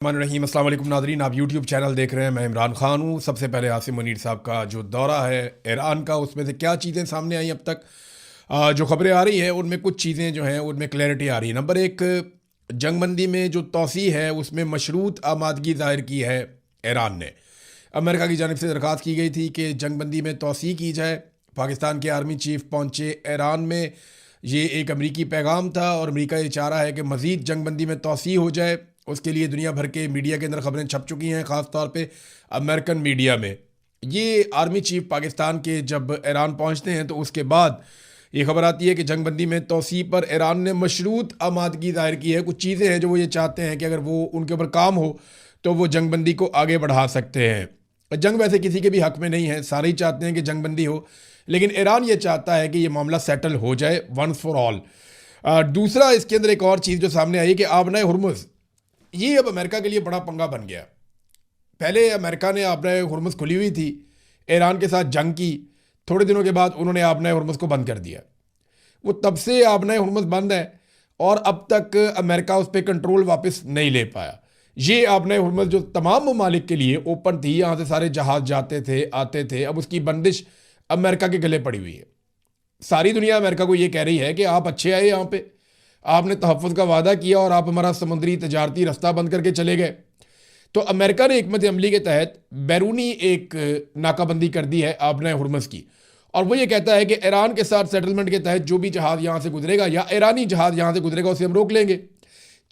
रहीम अस्सलाम वालेकुम नादरीन, आप यूट्यूब चैनल देख रहे हैं। मैं इमरान खान हूँ। सबसे पहले आसिम मुनीर साहब का जो दौरा है ईरान का, उसमें से क्या चीज़ें सामने आई अब तक, जो खबरें आ रही हैं उनमें कुछ चीज़ें जो हैं उनमें क्लैरिटी आ रही है। नंबर एक, जंगबंदी में जो तोसी है उसमें मशरूत आमादगी ज़ाहिर की है ईरान ने। अमेरिका की जानिब से दरख्वास्त की गई थी कि जंगबंदी में तोसी की जाए। पाकिस्तान के आर्मी चीफ पहुँचे ईरान में, ये एक अमरीकी पैगाम था और अमरीका ये चाह रहा है कि मज़ीद जंगबंदी में तोसी हो जाए। उसके लिए दुनिया भर के मीडिया के अंदर खबरें छप चुकी हैं, ख़ास तौर पे अमेरिकन मीडिया में। ये आर्मी चीफ पाकिस्तान के जब ईरान पहुंचते हैं तो उसके बाद ये खबर आती है कि जंगबंदी में तोसी पर ईरान ने मशरूत आमादगी ज़ाहिर की है। कुछ चीज़ें हैं जो वो ये चाहते हैं कि अगर वो उनके ऊपर काम हो तो वो जंगबंदी को आगे बढ़ा सकते हैं। जंग वैसे किसी के भी हक में नहीं है, सारे ही चाहते हैं कि जंगबंदी हो, लेकिन ईरान ये चाहता है कि ये मामला सेटल हो जाए वंस फॉर ऑल। दूसरा, इसके अंदर एक और चीज़ जो सामने आई कि आबना हुर्मुज़, ये अब अमेरिका के लिए बड़ा पंगा बन गया। पहले अमेरिका ने आबना हुर्मुज़ खुली हुई थी, ईरान के साथ जंग की, थोड़े दिनों के बाद उन्होंने आबना हुर्मुज़ को बंद कर दिया। वो तब से आबना हुर्मुज़ बंद है और अब तक अमेरिका उस पर कंट्रोल वापस नहीं ले पाया। ये आबना हुर्मुज़ जो तमाम ममालिक के लिए ओपन थी, यहाँ से सारे जहाज़ जाते थे आते थे, अब उसकी बंदिश अमेरिका के गले पड़ी हुई है। सारी दुनिया अमेरिका को ये कह रही है कि आप अच्छे आए यहाँ पे, आपने तहफ़्फ़ुज़ का वादा किया और आप हमारा समुद्री तजारती रास्ता बंद करके चले गए। तो अमेरिका ने हिकमत अमली के तहत बैरूनी एक नाकाबंदी कर दी है आबना हुर्मुज़ की, और वो ये कहता है कि ईरान के साथ सेटलमेंट के तहत जो भी जहाज़ यहाँ से गुजरेगा या ईरानी जहाज़ यहाँ से गुजरेगा उसे हम रोक लेंगे।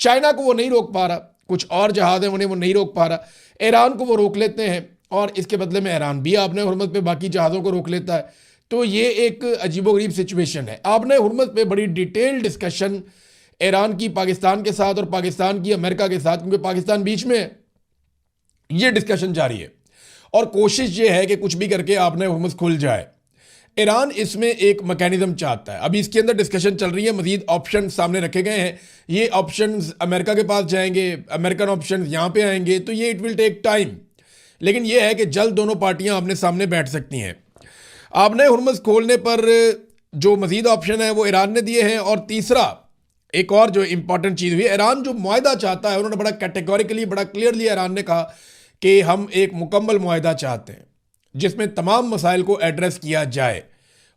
चाइना को वो नहीं रोक पा रहा, कुछ और जहाज़ हैं उन्हें वो नहीं रोक पा रहा, ईरान को वो रोक लेते हैं और इसके बदले में ईरान भी आबना हुर्मुज़ पे बाकी जहाज़ों को रोक लेता है। तो ये एक अजीबोगरीब सिचुएशन है। आबना हुर्मुज़ पे बड़ी डिटेल डिस्कशन ईरान की पाकिस्तान के साथ और पाकिस्तान की अमेरिका के साथ, क्योंकि पाकिस्तान बीच में है, ये डिस्कशन जारी है और कोशिश ये है कि कुछ भी करके आबना हुर्मुज़ खुल जाए। ईरान इसमें एक मैकेनिज्म चाहता है। अभी इसके अंदर डिस्कशन चल रही है, मजीद ऑप्शन सामने रखे गए हैं। ये ऑप्शन अमेरिका के पास जाएंगे, अमेरिकन ऑप्शन यहाँ पे आएंगे, तो ये इट विल टेक टाइम, लेकिन ये है कि जल्द दोनों पार्टियां आमने सामने बैठ सकती हैं। आबना हुर्मुज़ खोलने पर जो मजीद ऑप्शन है वो ईरान ने दिए हैं। और तीसरा, एक और जो इंपॉर्टेंट चीज़ हुई, ईरान जो मुआहदा चाहता है, उन्होंने बड़ा कैटेगोरिकली, बड़ा क्लियरली ईरान ने कहा कि हम एक मुकम्मल मुआहदा चाहते हैं जिसमें तमाम मसाइल को एड्रेस किया जाए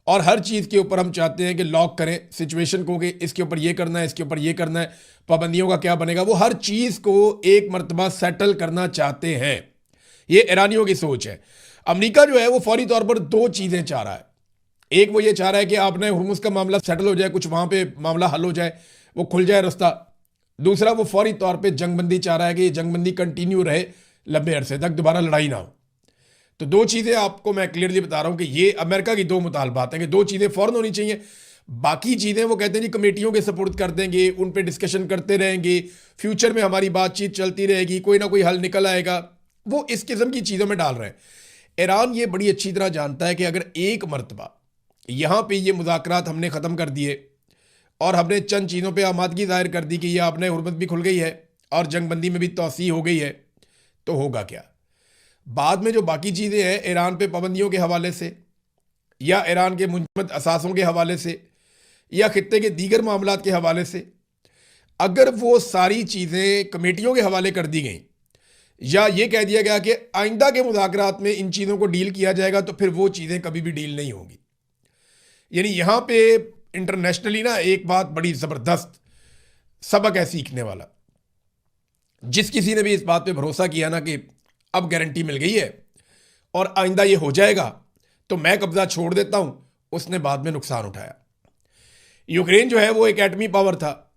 और हर चीज़ के ऊपर हम चाहते हैं कि लॉक करें सिचुएशन को कि इसके ऊपर ये करना है, इसके ऊपर ये करना है, पाबंदियों का क्या बनेगा, वो हर चीज़ को एक मरतबा सेटल करना चाहते हैं। ये ईरानियों की सोच है। अमेरिका जो है वो फौरी तौर पर दो चीज़ें चाह रहा है। एक, वो ये चाह रहा है कि आबना हुर्मुज़ का मामला सेटल हो जाए, कुछ वहाँ पे मामला हल हो जाए, वो खुल जाए रास्ता। दूसरा, वो फौरी तौर पे जंगबंदी चाह रहा है कि ये जंगबंदी कंटिन्यू रहे लंबे अरसे तक, दोबारा लड़ाई ना हो। तो दो चीज़ें आपको मैं क्लियरली बता रहा हूँ कि ये अमेरिका की दो मुतालबात हैं कि दो चीज़ें फ़ौरन होनी चाहिए। बाकी चीज़ें वो कहते हैं जी कमेटियों के सपोर्ट कर देंगे, उन पर डिस्कशन करते रहेंगे, फ्यूचर में हमारी बातचीत चलती रहेगी, कोई ना कोई हल निकल आएगा। वो इस किस्म की चीज़ों में डाल रहे हैं। ईरान ये बड़ी अच्छी तरह जानता है कि अगर एक मरतबा यहाँ पे ये मुज़ाकरात हमने ख़त्म कर दिए और हमने चंद चीज़ों पे आमादगी ज़ाहिर कर दी कि ये आबना हुर्मुज़ भी खुल गई है और जंगबंदी में भी तोसी हो गई है, तो होगा क्या? बाद में जो बाकी चीज़ें हैं ईरान पे पाबंदियों के हवाले से या ईरान के मुंजमद असासों के हवाले से या खित्ते के दीगर मामलात के हवाले से, अगर वो सारी चीज़ें कमेटियों के हवाले कर दी गई या ये कह दिया गया कि आइंदा के मुज़ाकरात में इन चीज़ों को डील किया जाएगा, तो फिर वो चीज़ें कभी भी डील नहीं होंगी। यानी यहाँ पे इंटरनेशनली ना एक बात बड़ी ज़बरदस्त सबक है सीखने वाला। जिस किसी ने भी इस बात पे भरोसा किया ना कि अब गारंटी मिल गई है और आइंदा ये हो जाएगा तो मैं कब्जा छोड़ देता हूं, उसने बाद में नुकसान उठाया। यूक्रेन जो है वो एक एटमी पावर था,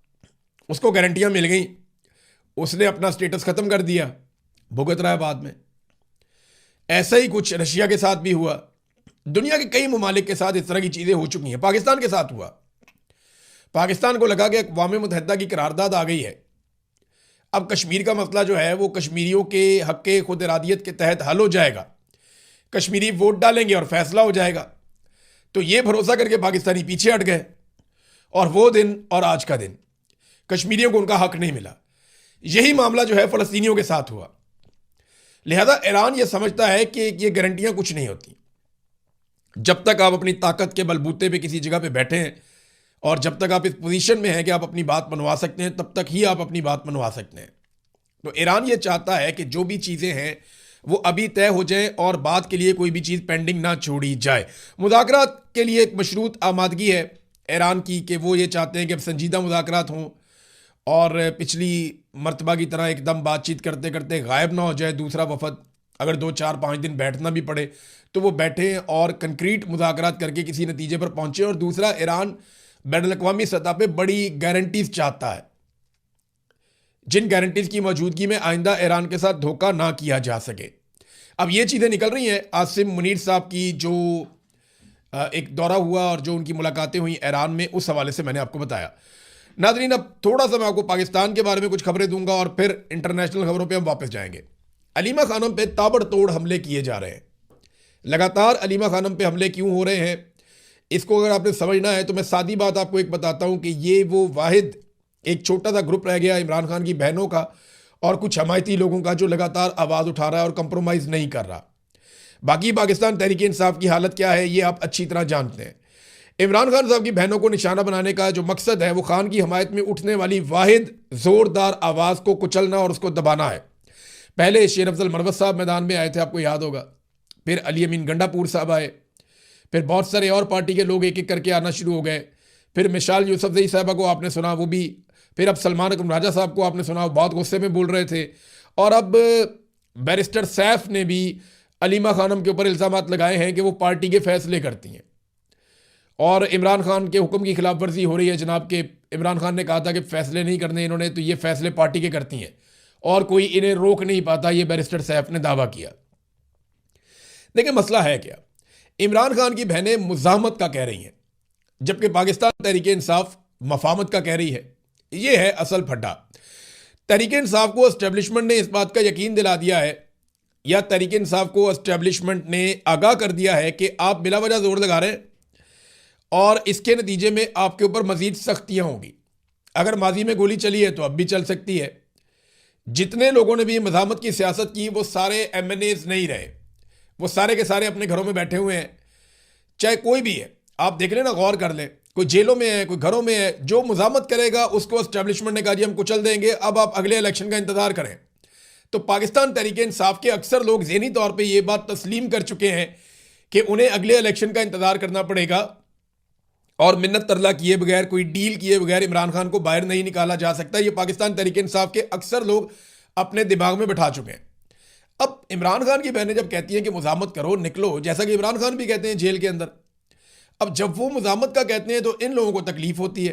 उसको गारंटियां मिल गई, उसने अपना स्टेटस खत्म कर दिया, भुगत रहा है बाद में। ऐसा ही कुछ रशिया के साथ भी हुआ। दुनिया के कई ममालिक के साथ इस तरह की चीज़ें हो चुकी हैं। पाकिस्तान के साथ हुआ। पाकिस्तान को लगा कि अक़वाम मुत्तहिदा की करारदाद आ गई है, अब कश्मीर का मसला जो है वो कश्मीरियों के हक़ के खुद इरादियत के तहत हल हो जाएगा, कश्मीरी वोट डालेंगे और फैसला हो जाएगा। तो ये भरोसा करके पाकिस्तानी पीछे हट गए और वो दिन और आज का दिन कश्मीरियों को उनका हक़ नहीं मिला। यही मामला जो है फ़लस्तीनियों के साथ हुआ। लिहाजा ईरान ये समझता है कि ये गारंटियाँ कुछ नहीं होती। जब तक आप अपनी ताकत के बलबूते पे किसी जगह पे बैठे हैं और जब तक आप इस पोजीशन में हैं कि आप अपनी बात मनवा सकते हैं, तब तक ही आप अपनी बात मनवा सकते हैं। तो ईरान ये चाहता है कि जो भी चीज़ें हैं वो अभी तय हो जाएं और बाद के लिए कोई भी चीज़ पेंडिंग ना छोड़ी जाए। मुज़ाकरात के लिए एक मशरूत आमादगी है ईरान की कि वो ये चाहते हैं कि अब संजीदा मुज़ाकरात हों और पिछली मर्तबा की तरह एकदम बातचीत करते करते गायब ना हो जाए दूसरा वफद। अगर 2 4 5 दिन बैठना भी पड़े तो वो बैठें और कंक्रीट मुज़ाकरात करके किसी नतीजे पर पहुँचे। और दूसरा, ईरान बैनुल-अक़वामी सतह पे बड़ी गारंटीज चाहता है, जिन गारंटीज की मौजूदगी में आइंदा ईरान के साथ धोखा ना किया जा सके। अब ये चीज़ें निकल रही हैं आसिम मुनीर साहब की जो एक दौरा हुआ और जो उनकी मुलाकातें हुई ईरान में, उस हवाले से मैंने आपको बताया। नाज़रीन, अब थोड़ा सा मैं आपको पाकिस्तान के बारे में कुछ खबरें दूंगा और फिर इंटरनेशनल खबरों पे हम वापस जाएंगे। अलीमा खानम पे ताबड़तोड़ हमले किए जा रहे हैं। लगातार अलीमा खानम पे हमले क्यों हो रहे हैं, इसको अगर आपने समझना है तो मैं सादी बात आपको एक बताता हूँ कि ये वो वाहिद एक छोटा सा ग्रुप रह गया इमरान खान की बहनों का और कुछ हमायती लोगों का जो लगातार आवाज़ उठा रहा है और कंप्रोमाइज़ नहीं कर रहा। बाकी पाकिस्तान तहरीक इंसाफ की हालत क्या है ये आप अच्छी तरह जानते हैं। इमरान खान साहब की बहनों को निशाना बनाने का जो मकसद है वो खान की हमायत में उठने वाली वाहिद ज़ोरदार आवाज़ को कुचलना और उसको दबाना है। पहले शेर अफजल मरवत साहब मैदान में आए थे, आपको याद होगा, फिर अली अमीन गंडापुर साहब आए, फिर बहुत सारे और पार्टी के लोग एक एक करके आना शुरू हो गए, फिर मिसाल यूसुफजई साहबा को आपने सुना, वो भी, फिर अब सलमान अकरम राजा साहब को आपने सुना, बहुत गुस्से में बोल रहे थे, और अब बैरिस्टर सैफ ने भी अलीमा खानम के ऊपर इल्ज़ामात लगाए हैं कि वो पार्टी के फैसले करती हैं और इमरान खान के हुक्म की खिलाफ वर्जी हो रही है। जनाब के इमरान खान ने कहा था कि फैसले नहीं करने इन्होंने, तो ये फैसले पार्टी के करती हैं और कोई इन्हें रोक नहीं पाता, ये बैरिस्टर सैफ ने दावा किया। देखिए मसला है क्या, इमरान खान की बहनें मुज़ाहमत का कह रही हैं जबकि पाकिस्तान तहरीक इंसाफ मफामत का कह रही है। ये है असल फड्डा। तहरीक इंसाफ को एस्टेब्लिशमेंट ने इस बात का यकीन दिला दिया है, या तहरीक इंसाफ को एस्टेब्लिशमेंट ने आगाह कर दिया है कि आप बिला वजह जोर लगा रहे हैं और इसके नतीजे में आपके ऊपर मजीद सख्तियां होंगी। अगर माजी में गोली चली है तो अब भी चल सकती है। जितने लोगों ने भी मज़ाहमत की सियासत की वो सारे MNAs नहीं रहे, वो सारे के सारे अपने घरों में बैठे हुए हैं, चाहे कोई भी है। आप देख लें ना, गौर कर लें, कोई जेलों में है, कोई घरों में है। जो मुज़ाहमत करेगा उसको एस्टेब्लिशमेंट ने कहा जी हम कुचल देंगे, अब आप अगले इलेक्शन का इंतजार करें। तो पाकिस्तान तहरीक इंसाफ के अक्सर लोग ज़हनी तौर पे ये बात तस्लीम कर चुके हैं कि उन्हें अगले इलेक्शन का इंतजार करना पड़ेगा और मिन्नत तरला किए बगैर, कोई डील किए बगैर इमरान खान को बाहर नहीं निकाला जा सकता। ये पाकिस्तान तहरीक इंसाफ के अक्सर लोग अपने दिमाग में बैठा चुके हैं। अब इमरान खान की बहनें जब कहती हैं कि मुज़ाहमत करो, निकलो, जैसा कि इमरान खान भी कहते हैं जेल के अंदर, अब जब वो मुज़ाहमत का कहते हैं तो इन लोगों को तकलीफ होती है,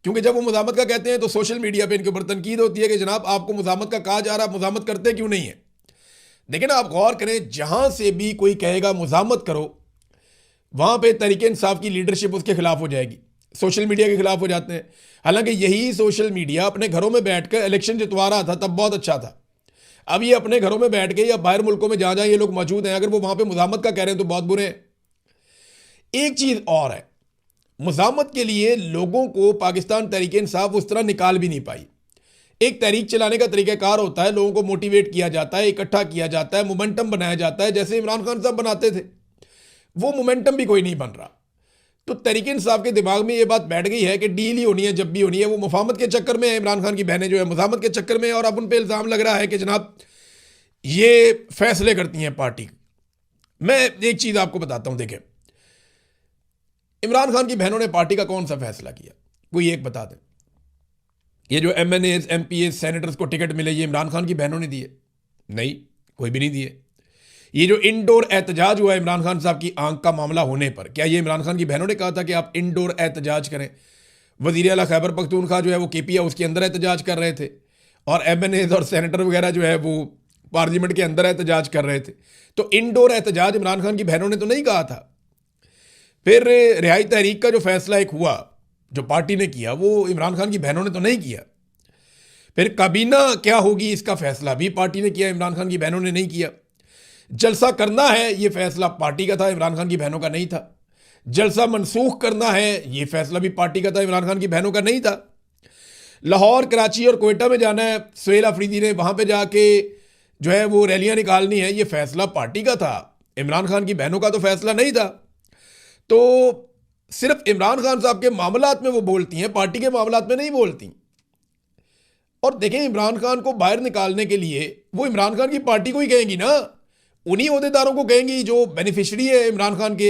क्योंकि जब वो मुज़ाहमत का कहते हैं तो सोशल मीडिया पे इनके ऊपर तनकीद होती है कि जनाब आपको मुज़ाहमत का कहा जा रहा है, मुज़ाहमत करते क्यों नहीं है। लेकिन आप गौर करें, जहां से भी कोई कहेगा मुज़ाहमत करो, वहां पे तहरीक इंसाफ की लीडरशिप उसके खिलाफ हो जाएगी, सोशल मीडिया के खिलाफ हो जाते हैं। हालांकि यही सोशल मीडिया अपने घरों में बैठकर इलेक्शन जितवा रहा था तब बहुत अच्छा था। अब ये अपने घरों में बैठ के या बाहर मुल्कों में जहां जहां ये लोग मौजूद हैं, अगर वो वहां पे मुज़ाहमत का कह रहे हैं तो बहुत बुरे हैं। एक चीज और है, मुज़ाहमत के लिए लोगों को पाकिस्तान तहरीक इंसाफ उस तरह निकाल भी नहीं पाई। एक तहरीक चलाने का तरीक़ाकार होता है, लोगों को मोटिवेट किया जाता है, इकट्ठा किया जाता है, मोमेंटम बनाया जाता है, जैसे इमरान खान साहब बनाते थे। वो मोमेंटम भी कोई नहीं बन रहा। तो तहरीक इंसाफ के दिमाग में ये बात बैठ गई है कि डील ही होनी है, जब भी होनी है। वो मुफाहमत के चक्कर में है, इमरान खान की बहनें जो है मुज़ाहमत के चक्कर में है, और अब उन पर इल्ज़ाम लग रहा है कि जनाब ये फैसले करती हैं पार्टी। मैं एक चीज़ आपको बताता हूं, देखें इमरान खान की बहनों ने पार्टी का कौन सा फैसला किया, कोई एक बता दें। ये जो MNAs, MPAs, सेनेटर्स को टिकट मिले, ये इमरान खान की बहनों ने दिए? नहीं, कोई भी नहीं दिए। ये जो इंडोर एहतजाज हुआ इमरान खान साहब की आंख का मामला होने पर, क्या ये इमरान खान की बहनों ने कहा था कि आप इंडोर एहतजाज करें? वज़ीर आला खैबर पख्तूनख्वा जो है वो KP हाउस के अंदर एहतजाज कर रहे थे, और MNAs और सेनेटर वगैरह जो है वो पार्लियामेंट के अंदर एहतजाज कर रहे थे। तो इंडोर एहतजाज इमरान खान की बहनों ने तो नहीं कहा था। फिर रिहाई तहरीक का जो फैसला एक हुआ जो पार्टी ने किया, वो इमरान खान की बहनों ने तो नहीं किया। फिर काबीना क्या होगी इसका फैसला भी पार्टी ने किया, इमरान खान की बहनों ने नहीं किया। जलसा करना है ये फैसला पार्टी का था, इमरान खान की बहनों का नहीं था। जलसा मनसूख करना है ये फैसला भी पार्टी का था, इमरान खान की बहनों का नहीं था। लाहौर, कराची और कोयटा में जाना है सुहेल अफरीदी ने, वहां पे जाके जो है वो रैलियां निकालनी है, ये फैसला पार्टी का था, इमरान खान की बहनों का तो फैसला नहीं था। तो सिर्फ इमरान खान साहब के मामलात में वो बोलती हैं, पार्टी के मामलात में नहीं बोलती। और देखें, इमरान खान को बाहर निकालने के लिए वो इमरान खान की पार्टी को ही कहेंगी ना, उन्हीं ओहदेदारों को कहेंगी जो बेनिफिशियरी है इमरान खान के।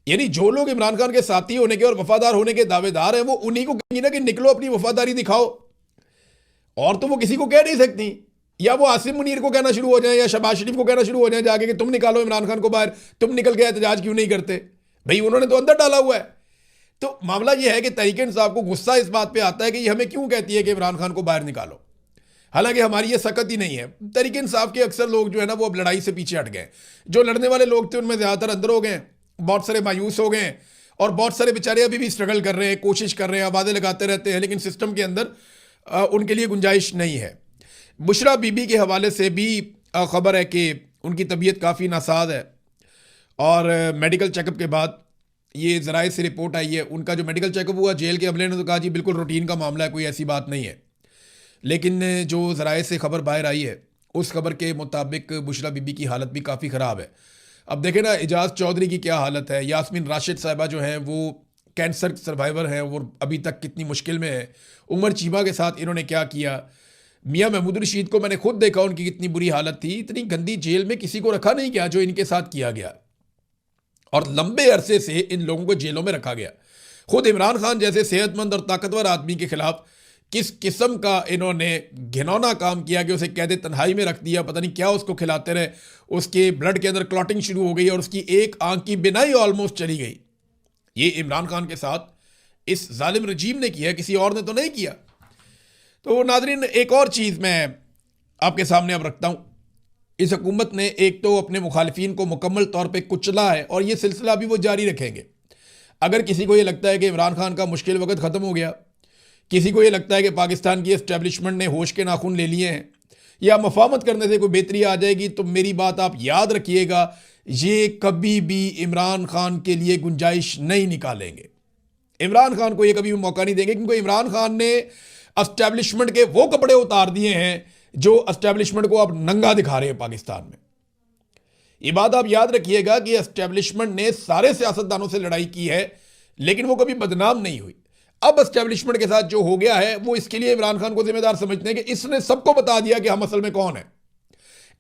यानी जो लोग इमरान खान के साथी होने के और वफादार होने के दावेदार हैं, वो उन्हीं को कहेंगी ना कि निकलो अपनी वफादारी दिखाओ। और तो वो किसी को कह नहीं सकती। या वो आसिम मुनीर को कहना शुरू हो जाए या शहबाज शरीफ को कहना शुरू हो जाए जाके कि तुम निकालो इमरान खान को बाहर, तुम निकल के एहतजाज क्यों नहीं करते? भाई उन्होंने तो अंदर डाला हुआ है। तो मामला यह है कि तहरीक इंसाफ को गुस्सा इस बात पे आता है कि ये हमें क्यों कहती है कि इमरान खान को बाहर निकालो, हालांकि हमारी ये सकत ही नहीं है। तहरीक इंसाफ के अक्सर लोग जो है ना वो अब लड़ाई से पीछे हट गए। जो लड़ने वाले लोग थे उनमें ज़्यादातर अंदर हो गए, बहुत सारे मायूस हो गए और बहुत सारे बेचारे अभी भी स्ट्रगल कर रहे हैं, कोशिश कर रहे हैं, आवाज़ें लगाते रहते हैं, लेकिन सिस्टम के अंदर उनके लिए गुंजाइश नहीं है। बुशरा बीबी के हवाले से भी ख़बर है कि उनकी तबीयत काफ़ी नासाज है और मेडिकल चेकअप के बाद ये ज़राए से रिपोर्ट आई है। उनका जो मेडिकल चेकअप हुआ, जेल के अमले ने तो कहा जी बिल्कुल रूटीन का मामला है, कोई ऐसी बात नहीं है। लेकिन जो ज़राए से खबर बाहर आई है उस खबर के मुताबिक बुशरा बीबी की हालत भी काफ़ी ख़राब है। अब देखें ना, एजाज चौधरी की क्या हालत है, यास्मीन राशिद साहिबा जो हैं वो कैंसर सर्वाइवर हैं, वो अभी तक कितनी मुश्किल में है। उमर चीमा के साथ इन्होंने क्या किया। मियाँ महमूद रशीद को मैंने खुद देखा, उनकी कितनी बुरी हालत थी। इतनी गंदी जेल में किसी को रखा नहीं गया जो इनके साथ किया गया, और लंबे अरसे से इन लोगों को जेलों में रखा गया। खुद इमरान खान जैसे सेहतमंद और ताकतवर आदमी के खिलाफ किस किस्म का इन्होंने घिनौना काम किया कि उसे कैद तन्हाई में रख दिया, पता नहीं क्या उसको खिलाते रहे, उसके ब्लड के अंदर क्लॉटिंग शुरू हो गई और उसकी एक आंख की बिनाई ऑलमोस्ट चली गई। ये इमरान खान के साथ इस जालिम रजीम ने किया, किसी और ने तो नहीं किया। तो नाजरीन, एक और चीज़ मैं आपके सामने अब रखता हूँ। इस हुकूमत ने एक तो अपने मुखालिफिन को मुकम्मल तौर पे कुचला है और ये सिलसिला भी वो जारी रखेंगे। अगर किसी को ये लगता है कि इमरान खान का मुश्किल वक्त ख़त्म हो गया, किसी को ये लगता है कि पाकिस्तान की एस्टेब्लिशमेंट ने होश के नाखून ले लिए हैं या मफामत करने से कोई बेहतरी आ जाएगी, तो मेरी बात आप याद रखिएगा, ये कभी भी इमरान खान के लिए गुंजाइश नहीं निकालेंगे। इमरान खान को ये कभी भी मौका नहीं देंगे, क्योंकि इमरान खान ने एस्टेब्लिशमेंट के वो कपड़े उतार दिए हैं जो एस्टेब्लिशमेंट को अब नंगा दिखा रहे हैं पाकिस्तान में। ये बात आप याद रखिएगा कि एस्टेब्लिशमेंट ने सारे सियासतदानों से लड़ाई की है, लेकिन वो कभी बदनाम नहीं हुई। अब एस्टेब्लिशमेंट के साथ जो हो गया है वो इसके लिए इमरान खान को जिम्मेदार समझते हैं कि इसने सबको बता दिया कि हम असल में कौन है,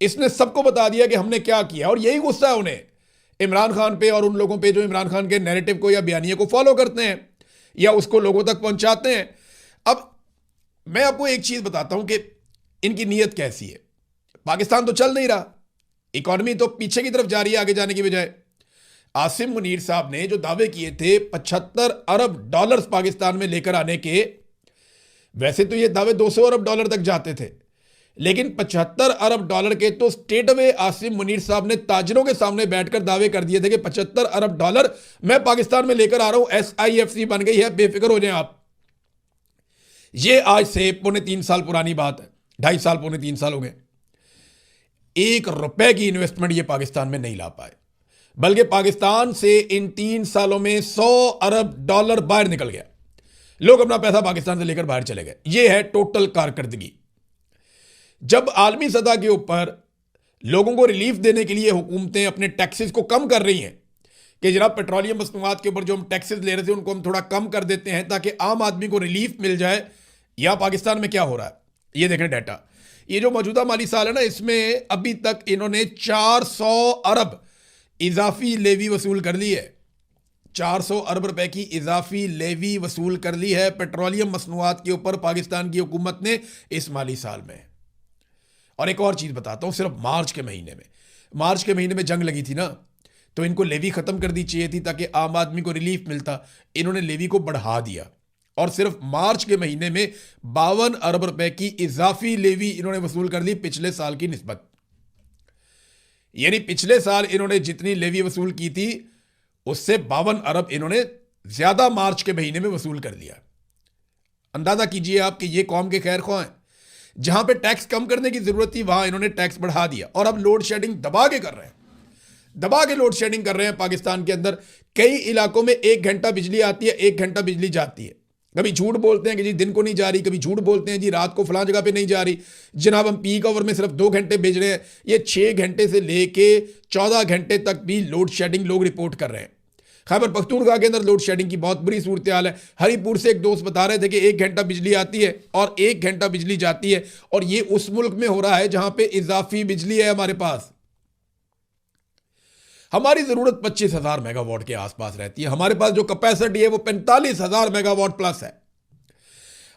इसने सबको बता दिया कि हमने क्या किया, और यही गुस्सा है उन्हें इमरान खान पे और उन लोगों पे जो इमरान खान के नैरेटिव को या बयानिए को फॉलो करते हैं या उसको लोगों तक पहुंचाते हैं। अब मैं आपको एक चीज बताता हूं कि इनकी नीयत कैसी है। पाकिस्तान तो चल नहीं रहा, इकॉनमी तो पीछे की तरफ जा रही है आगे जाने की बजाय। आसिम मुनीर साहब ने जो दावे किए थे 75 अरब डॉलर्स पाकिस्तान में लेकर आने के, वैसे तो ये दावे 200 अरब डॉलर तक जाते थे, लेकिन 75 अरब डॉलर के तो स्टेट अवे आसिम मुनीर साहब ने ताजरों के सामने बैठकर दावे कर दिए थे कि 75 अरब डॉलर मैं पाकिस्तान में लेकर आ रहा हूं, SIFC बन गई है, बेफिक्र हो जाएं आप। ये आज से 2.5 साल पुरानी बात है, 2.5 साल 3 साल हो गए। 1 रुपए की इन्वेस्टमेंट ये पाकिस्तान में नहीं ला पाए, बल्कि पाकिस्तान से इन 3 सालों में 100 अरब डॉलर बाहर निकल गया। लोग अपना पैसा पाकिस्तान से लेकर बाहर चले गए। ये है टोटल कारकर्दगी। जब आलमी सतह के ऊपर लोगों को रिलीफ देने के लिए हुकूमतें अपने टैक्सेस को कम कर रही हैं कि जनाब पेट्रोलियम मसनूआत के ऊपर जो हम टैक्सेस ले रहे थे उनको हम थोड़ा कम कर देते हैं ताकि आम आदमी को रिलीफ मिल जाए, या पाकिस्तान में क्या हो रहा है ये देखें डाटा। ये जो मौजूदा माली साल है ना, इसमें अभी तक इन्होंने 400 अरब इजाफी लेवी वसूल कर ली है। 400 अरब रुपए की इजाफी लेवी वसूल कर ली है पेट्रोलियम मसनूआत के ऊपर पाकिस्तान की हुकूमत ने इस माली साल में। और एक और चीज़ बताता हूँ, सिर्फ मार्च के महीने में जंग लगी थी ना, तो इनको लेवी ख़त्म कर दी चाहिए थी ताकि आम आदमी को रिलीफ मिलता। इन्होंने लेवी को बढ़ा दिया और सिर्फ मार्च के महीने में 52 अरब रुपए की इजाफी लेवी इन्होंने वसूल कर ली पिछले साल की निस्बत। यानी पिछले साल इन्होंने जितनी लेवी वसूल की थी उससे 52 अरब इन्होंने ज्यादा मार्च के महीने में वसूल कर लिया। अंदाजा कीजिए आप कि ये कौम के खैर ख्वाह हैं। जहां पे टैक्स कम करने की जरूरत थी वहां इन्होंने टैक्स बढ़ा दिया, और अब लोड शेडिंग दबा के कर रहे हैं, दबा के लोड शेडिंग कर रहे हैं। पाकिस्तान के अंदर कई इलाकों में 1 घंटा बिजली आती है, 1 घंटा बिजली जाती है। कभी झूठ बोलते हैं कि जी दिन को नहीं जा रही, कभी झूठ बोलते हैं जी रात को फलां जगह पे नहीं जा रही। जनाब हम पीक आवर में सिर्फ 2 घंटे भेज रहे हैं, ये 6 घंटे से लेके 14 घंटे तक भी लोड शेडिंग लोग रिपोर्ट कर रहे हैं। खैबर पख्तूनख्वा के अंदर लोड शेडिंग की बहुत बुरी सूरत हाल है। हरीपुर से एक दोस्त बता रहे थे कि 1 घंटा बिजली आती है और 1 घंटा बिजली जाती है, और ये उस मुल्क में हो रहा है जहां पे इजाफी बिजली है हमारे पास। हमारी जरूरत 25,000 मेगावाट के आसपास रहती है, हमारे पास जो कैपेसिटी है वो 45,000 मेगावाट प्लस है।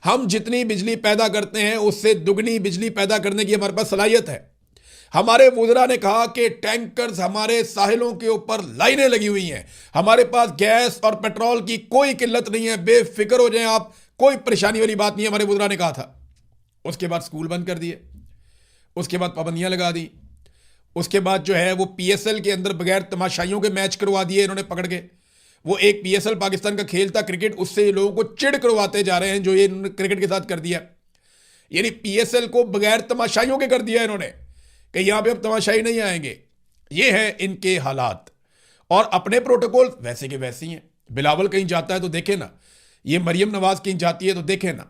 हम जितनी बिजली पैदा करते हैं उससे दुगनी बिजली पैदा करने की हमारे पास सलाहियत है। हमारे वुज़रा ने कहा कि टैंकर्स हमारे साहिलों के ऊपर लाइनें लगी हुई हैं, हमारे पास गैस और पेट्रोल की कोई किल्लत नहीं है, बेफिक्र हो जाएं आप, कोई परेशानी वाली बात नहीं है, हमारे वुज़रा ने कहा था। उसके बाद स्कूल बंद कर दिए, उसके बाद पाबंदियां लगा दी, उसके बाद जो है वो पीएसएल के अंदर बगैर तमाशाइयों के मैच करवा दिए इन्होंने पकड़ के। वो एक पीएसएल पाकिस्तान का खेल था क्रिकेट, उससे ये लोगों को चिढ़ करवाते जा रहे हैं जो ये इन्होंने क्रिकेट के साथ कर दिया। यानी पीएसएल को बगैर तमाशाइयों के कर दिया इन्होंने कि यहां पे अब तमाशाई नहीं आएंगे। ये है इनके हालात, और अपने प्रोटोकॉल वैसे के वैसे ही हैं। बिलावल कहीं जाता है तो देखे ना, ये मरियम नवाज कहीं जाती है तो देखे ना,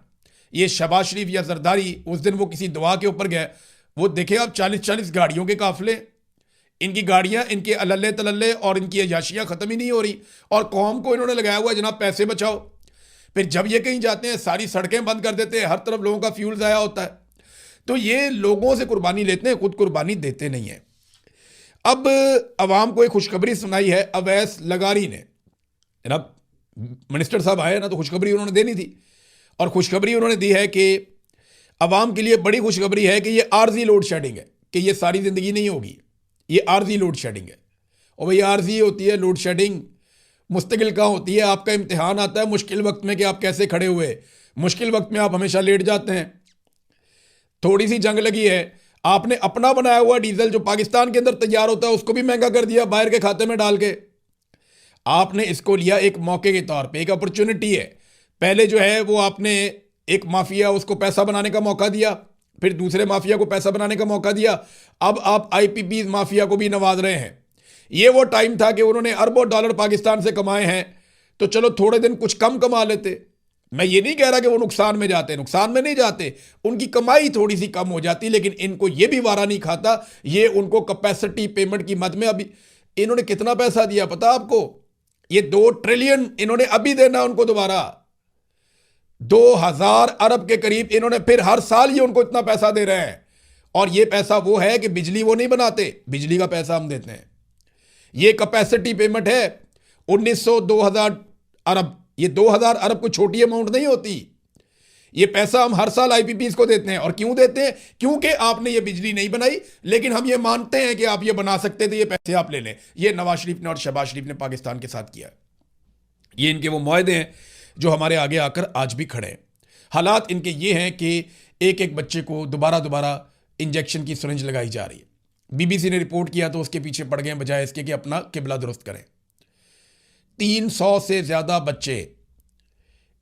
ये शहबाज शरीफ या जरदारी उस दिन वो किसी दुआ के ऊपर गए, वो देखे आप 40-40 गाड़ियों के काफिले, इनकी गाड़ियां, इनके अल्ले तलल्ले और इनकी अयाशियां खत्म ही नहीं हो रही, और कौम को इन्होंने लगाया हुआ है जनाब पैसे बचाओ। फिर जब ये कहीं जाते हैं सारी सड़कें बंद कर देते हैं, हर तरफ लोगों का फ्यूल ज़ाया होता है। तो ये लोगों से कुर्बानी लेते हैं, खुद कुर्बानी देते नहीं है। अब अवाम को एक खुशखबरी सुनाई है अवैस लगारी ने। जनाब मिनिस्टर साहब आए ना तो खुशखबरी उन्होंने देनी थी, और खुशखबरी उन्होंने दी है कि अवाम के लिए बड़ी खुशखबरी है कि ये आर्जी लोड शेडिंग है, कि ये सारी ज़िंदगी नहीं होगी, ये आर्जी लोड शेडिंग है। और भाई आर्जी होती है लोड शेडिंग, मुस्तकिल कहाँ होती है? आपका इम्तिहान आता है मुश्किल वक्त में कि आप कैसे खड़े हुए, मुश्किल वक्त में आप हमेशा लेट जाते हैं। थोड़ी सी जंग लगी है, आपने अपना बनाया हुआ डीजल जो पाकिस्तान के अंदर तैयार होता है उसको भी महंगा कर दिया बाहर के खाते में डाल के। आपने इसको लिया एक मौके के तौर पे, एक अपॉर्चुनिटी है। पहले जो है वो आपने एक माफिया उसको पैसा बनाने का मौका दिया, फिर दूसरे माफिया को पैसा बनाने का मौका दिया, अब आप आईपीपी माफिया को भी नवाज रहे हैं। ये वो टाइम था कि उन्होंने अरबों डॉलर पाकिस्तान से कमाए हैं, तो चलो थोड़े दिन कुछ कम कमा लेते। मैं ये नहीं कह रहा कि वो नुकसान में जाते, नुकसान में नहीं जाते, उनकी कमाई थोड़ी सी कम हो जाती, लेकिन इनको ये भी वारा नहीं खाता। ये उनको कैपेसिटी पेमेंट की मद में अभी इन्होंने कितना पैसा दिया पता आपको? ये 2 ट्रिलियन इन्होंने अभी देना उनको दोबारा, 2000 अरब के करीब इन्होंने फिर हर साल ये उनको इतना पैसा दे रहे हैं। और ये पैसा वो है कि बिजली वो नहीं बनाते, बिजली का पैसा हम देते हैं। ये कैपेसिटी पेमेंट है 1900-2000 अरब। ये 2000 अरब कोई छोटी अमाउंट नहीं होती। ये पैसा हम हर साल आईपीपीज को देते हैं। और क्यों देते हैं? क्योंकि आपने ये बिजली नहीं बनाई, लेकिन हम ये मानते हैं कि आप ये बना सकते थे, ये पैसे आप ले लें। ये नवाज शरीफ ने और शहबाज शरीफ ने पाकिस्तान के साथ किया। ये इनके वो मुआहदे हैं जो हमारे आगे आकर आज भी खड़े हैं। हालात इनके ये हैं कि एक एक बच्चे को दोबारा इंजेक्शन की सिरिंज लगाई जा रही है। बीबीसी ने रिपोर्ट किया तो उसके पीछे पड़ गए बजाय इसके कि अपना किबला दुरुस्त करें। 300 से ज़्यादा बच्चे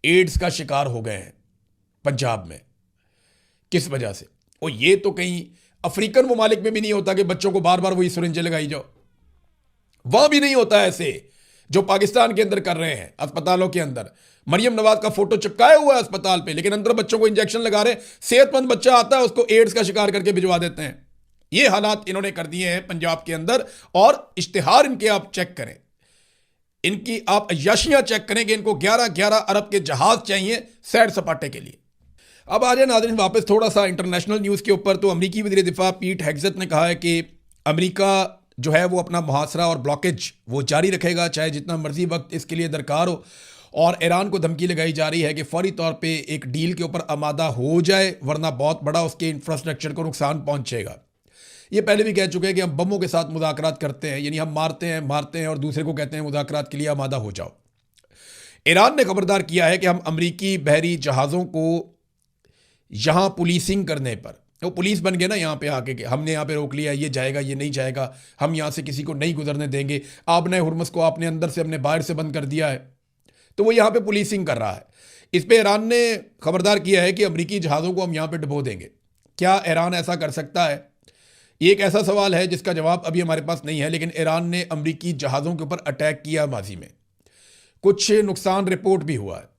एड्स का शिकार हो गए हैं पंजाब में। किस वजह से? और ये तो कहीं अफ्रीकन ममालिक में भी नहीं होता कि बच्चों को बार बार वही सिरिंजें लगाई जाओ। वहां भी नहीं होता ऐसे जो पाकिस्तान के अंदर कर रहे हैं अस्पतालों के अंदर। मरियम नवाज का फोटो चिपकाया हुआ है अस्पताल पे, लेकिन अंदर बच्चों को इंजेक्शन लगा रहे हैं। सेहतमंद बच्चा आता है उसको एड्स का शिकार करके भिजवा देते हैं। ये हालात इन्होंने कर दिए हैं पंजाब के अंदर। और इश्तिहार इनके आप चेक करें, इनकी आप अय्याशियां चेक करें कि इनको 11-11 अरब के जहाज चाहिए सैर सपाटे के लिए। अब आ जाए नाज़रीन वापस थोड़ा सा इंटरनेशनल न्यूज़ के ऊपर। तो अमरीकी वज़ीर दिफा पीट हेग्सेथ ने कहा है कि अमरीका जो है वो अपना मुहासरा और ब्लॉकेज वो जारी रखेगा, चाहे जितना मर्जी वक्त इसके लिए दरकार हो। और ईरान को धमकी लगाई जा रही है कि फौरी तौर पे एक डील के ऊपर आमादा हो जाए, वरना बहुत बड़ा उसके इंफ्रास्ट्रक्चर को नुकसान पहुंचेगा। ये पहले भी कह चुके हैं कि हम बमों के साथ मुज़ाकरात करते हैं, यानी हम मारते हैं और दूसरे को कहते हैं मुज़ाकरात के लिए आमादा हो जाओ। ईरान ने खबरदार किया है कि हम अमरीकी बहरी जहाज़ों को यहाँ पुलिसिंग करने पर, वो पुलिस बन गए ना यहाँ पे आके, हमने यहाँ पे रोक लिया, ये जाएगा ये नहीं जाएगा, हम यहाँ से किसी को नहीं गुजरने देंगे, आपने हुर्मस को आपने अंदर से अपने बाहर से बंद कर दिया है, तो वो यहाँ पे पुलिसिंग कर रहा है। इस पे ईरान ने खबरदार किया है कि अमरीकी जहाज़ों को हम यहाँ पे डुबो देंगे। क्या ईरान ऐसा कर सकता है? ये एक ऐसा सवाल है जिसका जवाब अभी हमारे पास नहीं है। लेकिन ईरान ने अमरीकी जहाज़ों के ऊपर अटैक किया माजी में, कुछ नुकसान रिपोर्ट भी हुआ है।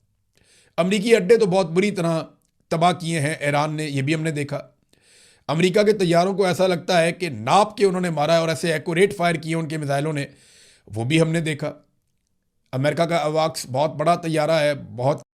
अमरीकी अड्डे तो बहुत बुरी तरह तबाह किए हैं ईरान ने, ये भी हमने देखा। अमेरिका के तैयारों को ऐसा लगता है कि नाप के उन्होंने मारा है और ऐसे एक्यूरेट फायर किए उनके मिसाइलों ने, वो भी हमने देखा। अमेरिका का अवाक्स बहुत बड़ा तैयारा है, बहुत